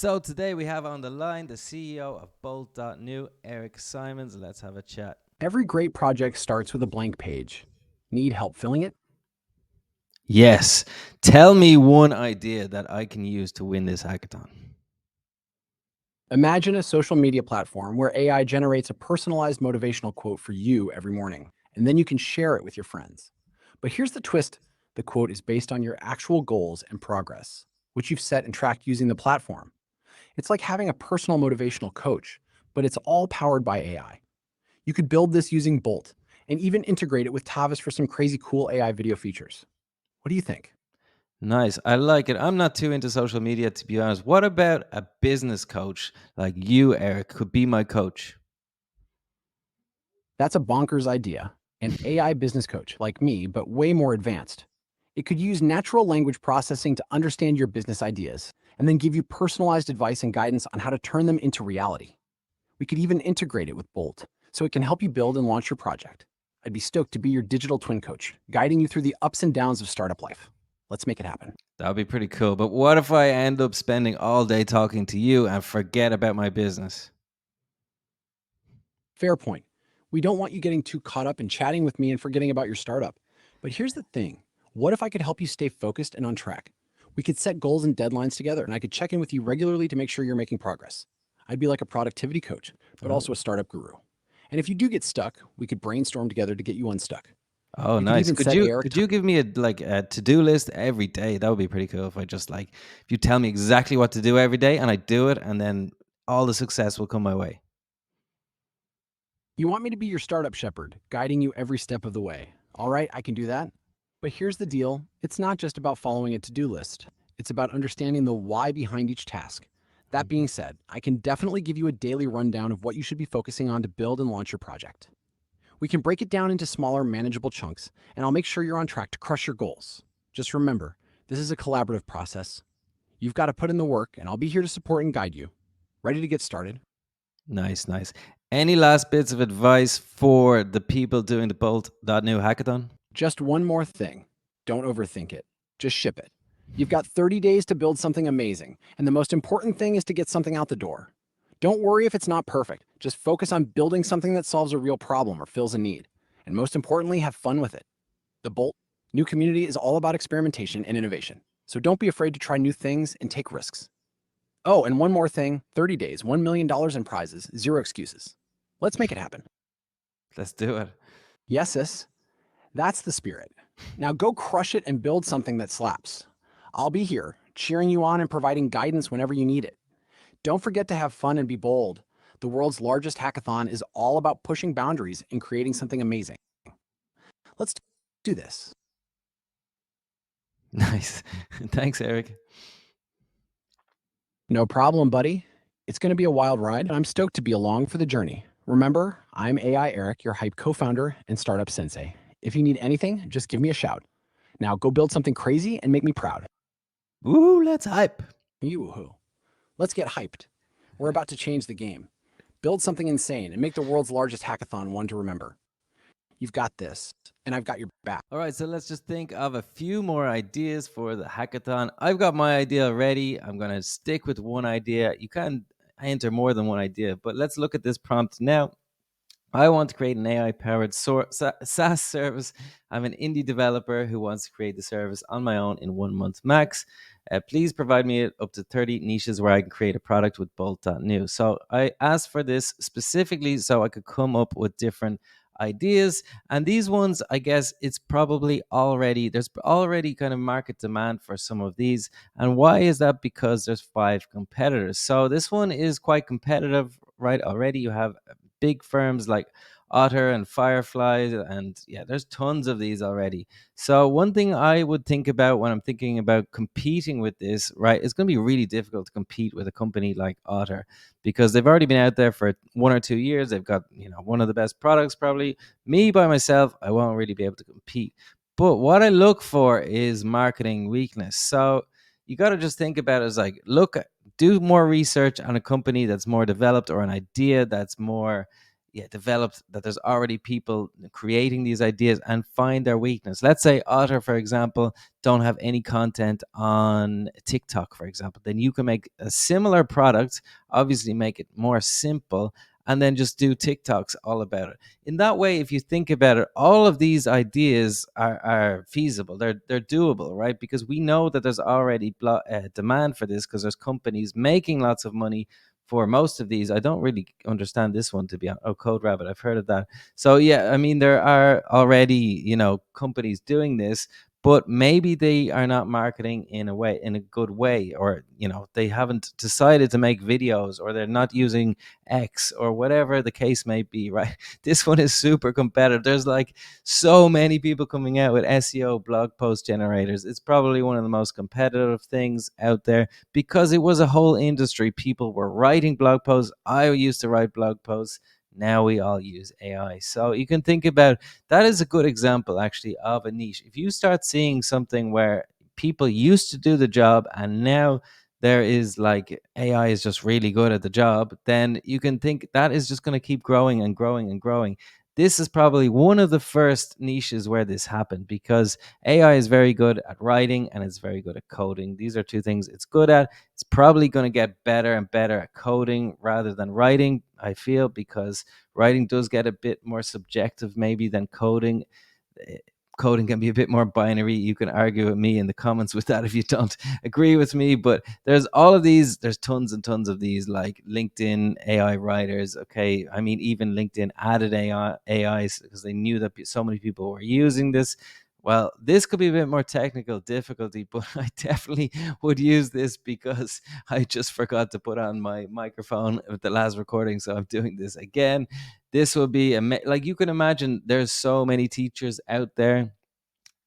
So today we have on the line the CEO of Bolt.New, Eric Simons. Let's have a chat. Every great project starts with a blank page. Need help filling it? Yes. Tell me one idea that I can use to win this hackathon. Imagine a social media platform where AI generates a personalized motivational quote for you every morning, and then you can share it with your friends. But here's the twist: the quote is based on your actual goals and progress, which you've set and tracked using the platform. It's like having a personal motivational coach, but it's all powered by AI. You could build this using Bolt and even integrate it with Tavis for some crazy cool AI video features. What do you think? Nice. I like it. I'm not too into social media, to be honest. What about a business coach like you, Eric, could be my coach? That's a bonkers idea. An AI business coach like me, but way more advanced. It could use natural language processing to understand your business ideas and then give you personalized advice and guidance on how to turn them into reality. We could even integrate it with Bolt so it can help you build and launch your project. I'd be stoked to be your digital twin coach, guiding you through the ups and downs of startup life. Let's make it happen. That would be pretty cool. But what if I end up spending all day talking to you and forget about my business? Fair point. We don't want you getting too caught up in chatting with me and forgetting about your startup. But here's the thing: what if I could help you stay focused and on track? We could set goals and deadlines together, and I could check in with you regularly to make sure you're making progress. I'd be like a productivity coach, but Oh, also a startup guru. And if you do get stuck, we could brainstorm together to get you unstuck. oh, You could nice. even Could set you AR could you give me a to-do list every day? That would be pretty cool if I just like if you tell me exactly what to do every day and I do it and then all the success will come my way. You want me to be your startup shepherd, guiding you every step of the way. All right, I can do that. But here's the deal: it's not just about following a to do list, it's about understanding the why behind each task. That being said, I can definitely give you a daily rundown of what you should be focusing on to build and launch your project. We can break it down into smaller, manageable chunks, and I'll make sure you're on track to crush your goals. Just remember, this is a collaborative process. You've got to put in the work, and I'll be here to support and guide you. Ready to get started? Nice, nice. Any last bits of advice for the people doing the Bolt.New hackathon? Just one more thing: don't overthink it, just ship it. You've got 30 days to build something amazing, and the most important thing is to get something out the door. Don't worry if it's not perfect, just focus on building something that solves a real problem or fills a need. And most importantly, have fun with it. The Bolt New community is all about experimentation and innovation, so don't be afraid to try new things and take risks. Oh, and one more thing: 30 days, $1 million in prizes, zero excuses. Let's make it happen. Let's do it. Yes, sis. That's the spirit. Now go crush it and build something that slaps. I'll be here, cheering you on and providing guidance whenever you need it. Don't forget to have fun and be bold. The world's largest hackathon is all about pushing boundaries and creating something amazing. Let's do this. Nice. Thanks, Eric. No problem, buddy. It's going to be a wild ride, and I'm stoked to be along for the journey. Remember, I'm AI Eric, your hype co founder and startup sensei. If you need anything, just give me a shout. Now go build something crazy and make me proud. Woo, let's hype. Yoo-hoo. Let's get hyped. We're about to change the game. Build something insane and make the world's largest hackathon one to remember. You've got this, and I've got your back. All right, so let's just think of a few more ideas for the hackathon. I've got my idea ready. I'm going to stick with one idea. You can enter more than one idea, but let's look at this prompt now. I want to create an AI powered SaaS service. I'm an indie developer who wants to create the service on my own in 1 month max. Please provide me up to 30 niches where I can create a product with Bolt.New. So I asked for this specifically so I could come up with different ideas. And these ones, I guess it's probably there's already kind of market demand for some of these. And why is that? Because there's 5 competitors. So this one is quite competitive, right? Already you have big firms like Otter and Firefly, and yeah, there's tons of these already. So one thing I would think about when I'm thinking about competing with this, right, it's going to be really difficult to compete with a company like Otter because they've already been out there for 1 or 2 years. They've got one of the best products. Probably me by myself, I won't really be able to compete. But what I look for is marketing weakness. So you got to just think about it as like, look, do more research on a company that's more developed or an idea that's more yeah, developed, that there's already people creating these ideas and find their weakness. Let's say Otter, for example, don't have any content on TikTok, for example, then you can make a similar product, obviously make it more simple, and then just do TikToks all about it. In that way, if you think about it, all of these ideas are feasible. They're doable, right? Because we know that there's already demand for this, because there's companies making lots of money for most of these. I don't really understand this one, to be honest. Oh, Code Rabbit, I've heard of that. So yeah, I mean, there are already, companies doing this, but maybe they are not marketing in a good way, or they haven't decided to make videos, or they're not using X, or whatever the case may be, right? This one is super competitive. There's like so many people coming out with SEO blog post generators. It's probably one of the most competitive things out there, because it was a whole industry. People were writing blog posts. I used to write blog posts. Now we all use AI. So you can think about, that is a good example actually of a niche. If you start seeing something where people used to do the job, and now there is like AI is just really good at the job, then you can think that is just going to keep growing and growing and growing. This is probably one of the first niches where this happened, because AI is very good at writing and it's very good at coding. These are two things it's good at. It's probably going to get better and better at coding rather than writing, I feel, because writing does get a bit more subjective maybe than coding. Eh, Coding can be a bit more binary. You can argue with me in the comments with that if you don't agree with me. But there's all of these, there's tons and tons of these, like LinkedIn AI writers. Okay. I mean, even LinkedIn added AIs because they knew that so many people were using this. Well, this could be a bit more technical difficulty, but I definitely would use this, because I just forgot to put on my microphone with the last recording. So I'm doing this again. This will be like, you can imagine there's so many teachers out there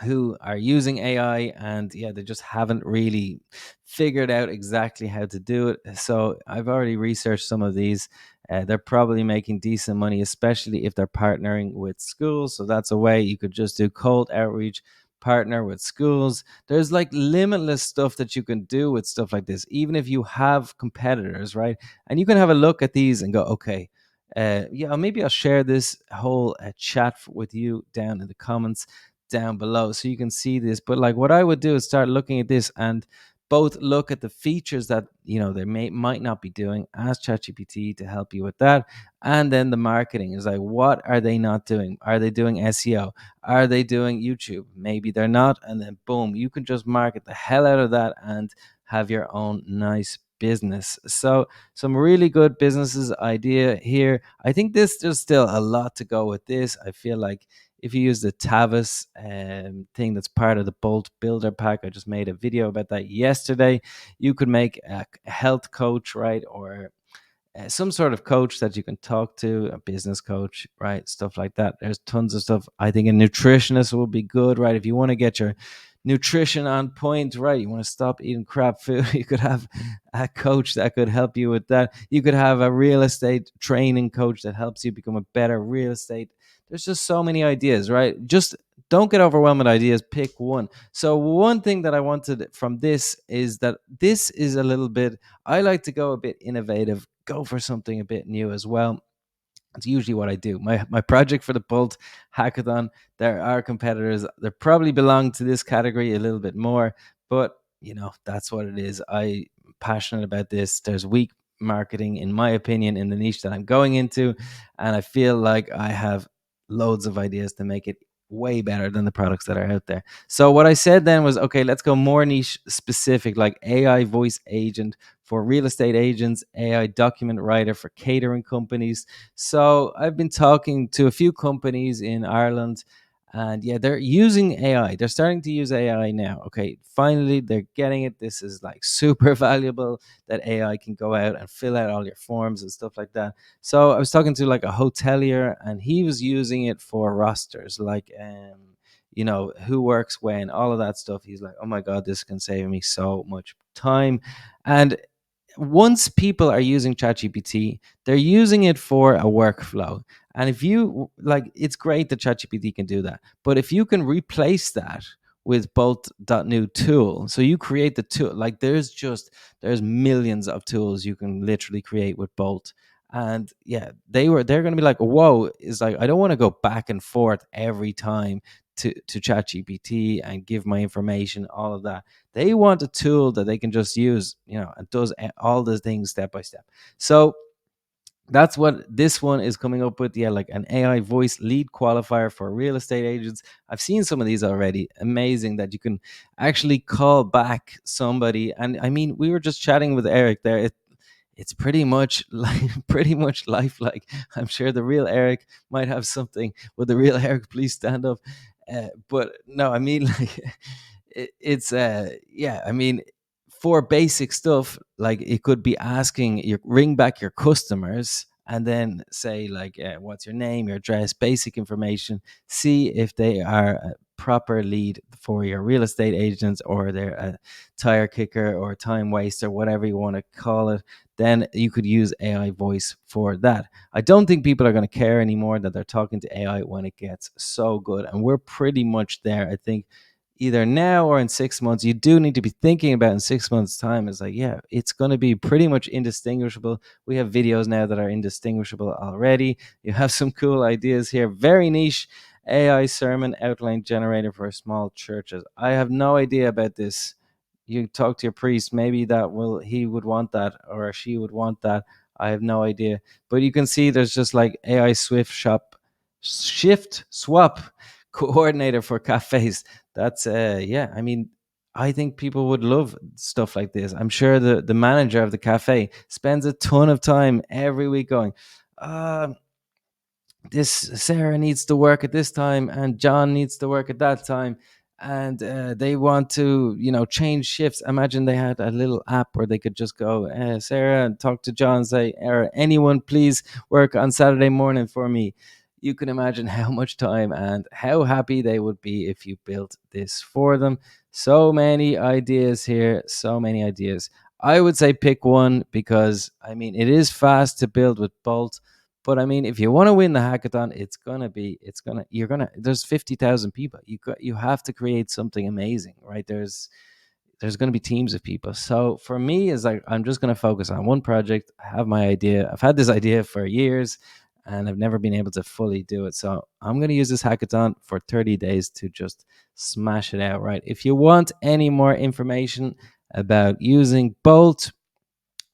who are using AI, and yeah, they just haven't really figured out exactly how to do it. So I've already researched some of these. They're probably making decent money, especially if they're partnering with schools. So that's a way you could just do cold outreach, partner with schools. There's like limitless stuff that you can do with stuff like this, even if you have competitors, right? And you can have a look at these and go, okay, yeah, maybe I'll share this whole chat with you down in the comments down below so you can see this. But like, what I would do is start looking at this, and both look at the features that they might not be doing, ask ChatGPT to help you with that. And then the marketing is like, what are they not doing? Are they doing SEO? Are they doing YouTube? Maybe they're not. And then boom, you can just market the hell out of that and have your own nice business. So some really good businesses idea here. I think there's still a lot to go with this. I feel like if you use the Tavis thing that's part of the Bolt Builder Pack, I just made a video about that yesterday. You could make a health coach, right? Or some sort of coach that you can talk to, a business coach, right? Stuff like that. There's tons of stuff. I think a nutritionist will be good, right? If you want to get your nutrition on point, right? You want to stop eating crap food, you could have a coach that could help you with that. You could have a real estate training coach that helps you become a better real estate. There's just so many ideas, right? Just don't get overwhelmed with ideas. Pick one. So one thing that I wanted from this is that this is a little bit, I like to go a bit innovative, go for something a bit new as well. It's usually what I do. My project for the Bolt hackathon, there are competitors. They probably belong to this category a little bit more, but that's what it is. I'm passionate about this. There's weak marketing, in my opinion, in the niche that I'm going into, and I feel like I have loads of ideas to make it way better than the products that are out there. So what I said then was, okay, let's go more niche specific, like AI voice agent for real estate agents, AI document writer for catering companies. So I've been talking to a few companies in Ireland, and yeah, they're using AI. They're starting to use AI now. Okay, finally they're getting it. This is like super valuable that AI can go out and fill out all your forms and stuff like that. So I was talking to like a hotelier, and he was using it for rosters, like who works when, all of that stuff. He's like, oh my god, this can save me so much time. And once people are using ChatGPT, they're using it for a workflow. And if you like, it's great that ChatGPT can do that. But if you can replace that with Bolt.New tool, so you create the tool, like there's millions of tools you can literally create with Bolt. And yeah, they're going to be like, whoa, is like, I don't want to go back and forth every time to chat gpt and give my information, all of that. They want a tool that they can just use, and does all the things step by step. So that's what this one is coming up with. Yeah, like an AI voice lead qualifier for real estate agents. I've seen some of these already. Amazing that you can actually call back somebody. And I mean, we were just chatting with Eric there. It's pretty much like pretty much lifelike. I'm sure the real Eric might have something. Would the real Eric please stand up? But no, I mean, like, it's yeah, I mean, for basic stuff, like, it could be asking you ring back your customers and then say, like, what's your name, your address, basic information. See if they are a proper lead for your real estate agents, or they're a tire kicker or time waster, whatever you want to call it. Then you could use AI voice for that. I don't think people are going to care anymore that they're talking to AI when it gets so good. And we're pretty much there. I think either now or in 6 months, you do need to be thinking about in 6 months' time. It's like, yeah, it's going to be pretty much indistinguishable. We have videos now that are indistinguishable already. You have some cool ideas here. Very niche AI sermon outline generator for small churches. I have no idea about this. You talk to your priest, maybe he would want that, or she would want that. I have no idea. But you can see there's just like AI shift swap coordinator for cafes. That's yeah, I mean, I think people would love stuff like this. I'm sure the manager of the cafe spends a ton of time every week going, uh this Sarah needs to work at this time and John needs to work at that time, and they want to, change shifts. Imagine they had a little app where they could just go, Sarah, and talk to John, say, anyone please work on Saturday morning for me. You can imagine how much time and how happy they would be if you built this for them. So many ideas here, so many ideas. I would say pick one, because I mean, it is fast to build with Bolt. But I mean, if you want to win the hackathon, you're gonna, there's 50,000 people. You have to create something amazing, right? There's gonna be teams of people. So for me, is like, I'm just gonna focus on one project. I have my idea. I've had this idea for years, and I've never been able to fully do it. So I'm gonna use this hackathon for 30 days to just smash it out, right? If you want any more information about using Bolt,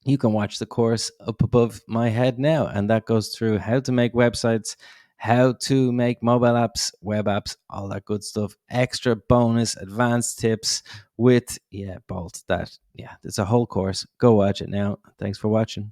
you can watch the course up above my head now, and that goes through how to make websites, how to make mobile apps, web apps, all that good stuff. Extra bonus advanced tips with, yeah, Bolt. That, yeah, it's a whole course. Go watch it now. Thanks for watching.